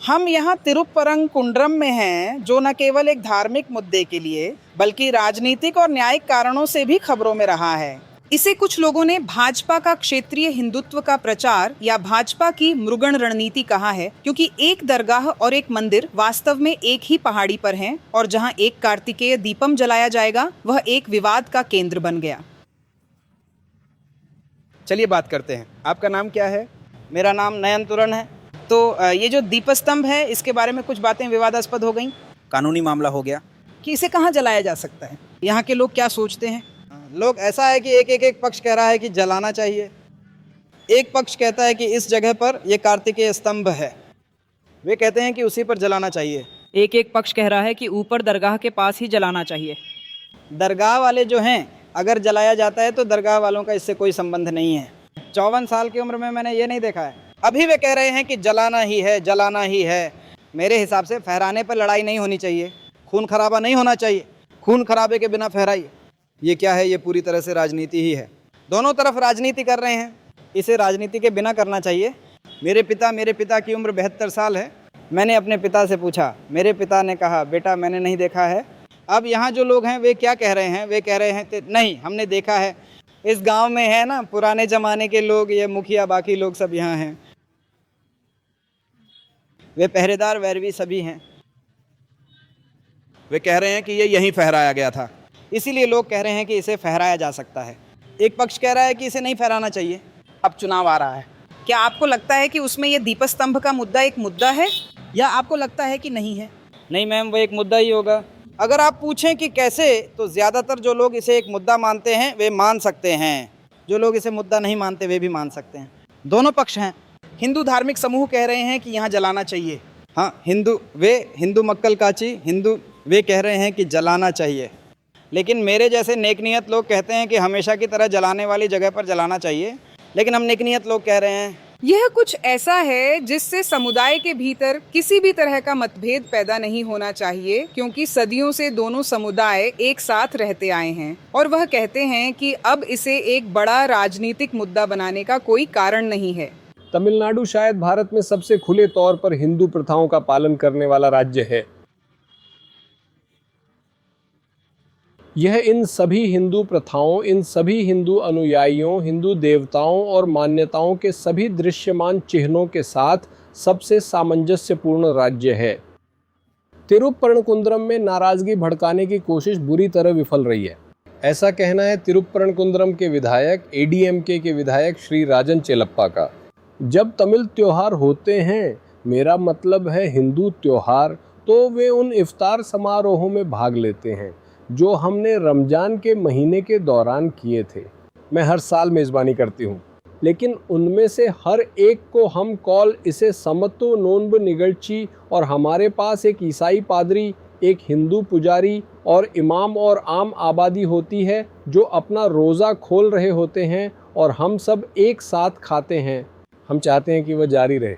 हम यहाँ तिरुपरंकुंड्रम में हैं, जो न केवल एक धार्मिक मुद्दे के लिए बल्कि राजनीतिक और न्यायिक कारणों से भी खबरों में रहा है। इसे कुछ लोगों ने भाजपा का क्षेत्रीय हिंदुत्व का प्रचार या भाजपा की मृगण रणनीति कहा है, क्योंकि एक दरगाह और एक मंदिर वास्तव में एक ही पहाड़ी पर हैं और जहां एक कार्तिकेय दीपम जलाया जाएगा वह एक विवाद का केंद्र बन गया। चलिए बात करते हैं। आपका नाम क्या है? मेरा नाम नयन तुरन है। तो ये जो दीपस्तंभ है, इसके बारे में कुछ बातें विवादास्पद हो गई। कानूनी मामला हो गया कि इसे कहाँ जलाया जा सकता है। यहाँ के लोग क्या सोचते हैं? लोग ऐसा है कि एक पक्ष कह रहा है कि जलाना चाहिए, एक पक्ष कहता है कि इस जगह पर ये कार्तिकेय स्तंभ है, वे कहते हैं कि उसी पर जलाना चाहिए। एक पक्ष कह रहा है कि ऊपर दरगाह के पास ही जलाना चाहिए। दरगाह वाले जो हैं, अगर जलाया जाता है तो दरगाह वालों का इससे कोई संबंध नहीं है। 54 साल की उम्र में मैंने ये नहीं देखा है। अभी वे कह रहे हैं कि जलाना ही है, जलाना ही है। मेरे हिसाब से फहराने पर लड़ाई नहीं होनी चाहिए, खून खराबा नहीं होना चाहिए। खून खराबे के बिना फहराइए। ये क्या है? ये पूरी तरह से राजनीति ही है। दोनों तरफ राजनीति कर रहे हैं, इसे राजनीति के बिना करना चाहिए। मेरे पिता की उम्र 72 साल है। मैंने अपने पिता से पूछा, मेरे पिता ने कहा बेटा मैंने नहीं देखा है। अब यहाँ जो लोग हैं वे क्या कह रहे हैं? वे कह रहे हैं नहीं हमने देखा है। इस गांव में है ना पुराने ज़माने के लोग, ये मुखिया बाकी लोग सब यहाँ हैं, वे पहरेदार वैरवी सभी हैं। वे कह रहे हैं कि ये यहीं फहराया गया था, इसीलिए लोग कह रहे हैं कि इसे फहराया जा सकता है। एक पक्ष कह रहा है कि इसे नहीं फहराना चाहिए। अब चुनाव आ रहा है, क्या आपको लगता है कि उसमें ये दीपस्तंभ का मुद्दा एक मुद्दा है, या आपको लगता है कि नहीं है? नहीं मैम, वो एक मुद्दा ही होगा। अगर आप पूछें कि कैसे, तो ज़्यादातर जो लोग इसे एक मुद्दा मानते हैं वे मान सकते हैं, जो लोग इसे मुद्दा नहीं मानते वे भी मान सकते हैं। दोनों पक्ष हैं। हिंदू धार्मिक समूह कह रहे हैं कि यहाँ जलाना चाहिए। हाँ, हिंदू मक्कल काची हिंदू वे कह रहे हैं कि जलाना चाहिए, लेकिन मेरे जैसे नेकनियत लोग कहते हैं कि हमेशा की तरह जलाने वाली जगह पर जलाना चाहिए। लेकिन हम नेकनियत लोग कह रहे हैं यह कुछ ऐसा है जिससे समुदाय के भीतर किसी भी तरह का मतभेद पैदा नहीं होना चाहिए, क्योंकि सदियों से दोनों समुदाय एक साथ रहते आए हैं और वह कहते हैं कि अब इसे एक बड़ा राजनीतिक मुद्दा बनाने का कोई कारण नहीं है। तमिलनाडु शायद भारत में सबसे खुले तौर पर हिंदू प्रथाओं का पालन करने वाला राज्य है। यह इन सभी हिंदू प्रथाओं, इन सभी हिंदू अनुयायियों, हिंदू देवताओं और मान्यताओं के सभी दृश्यमान चिन्हों के साथ सबसे सामंजस्यपूर्ण राज्य है। तिरुप्परनकुंद्रम में नाराजगी भड़काने की कोशिश बुरी तरह विफल रही है, ऐसा कहना है तिरुप्परनकुंद्रम के विधायक एडीएमके के विधायक श्री राजन चेलप्पा का। जब तमिल त्योहार होते हैं, मेरा मतलब है हिंदू त्योहार, तो वे उन इफ्तार समारोहों में भाग लेते हैं जो हमने रमजान के महीने के दौरान किए थे। मैं हर साल मेज़बानी करती हूँ, लेकिन उनमें से हर एक को हम कॉल इसे समत्तो नोन्ब निगलची, और हमारे पास एक ईसाई पादरी, एक हिंदू पुजारी और इमाम और आम आबादी होती है जो अपना रोज़ा खोल रहे होते हैं और हम सब एक साथ खाते हैं। हम चाहते हैं कि वह जारी रहे।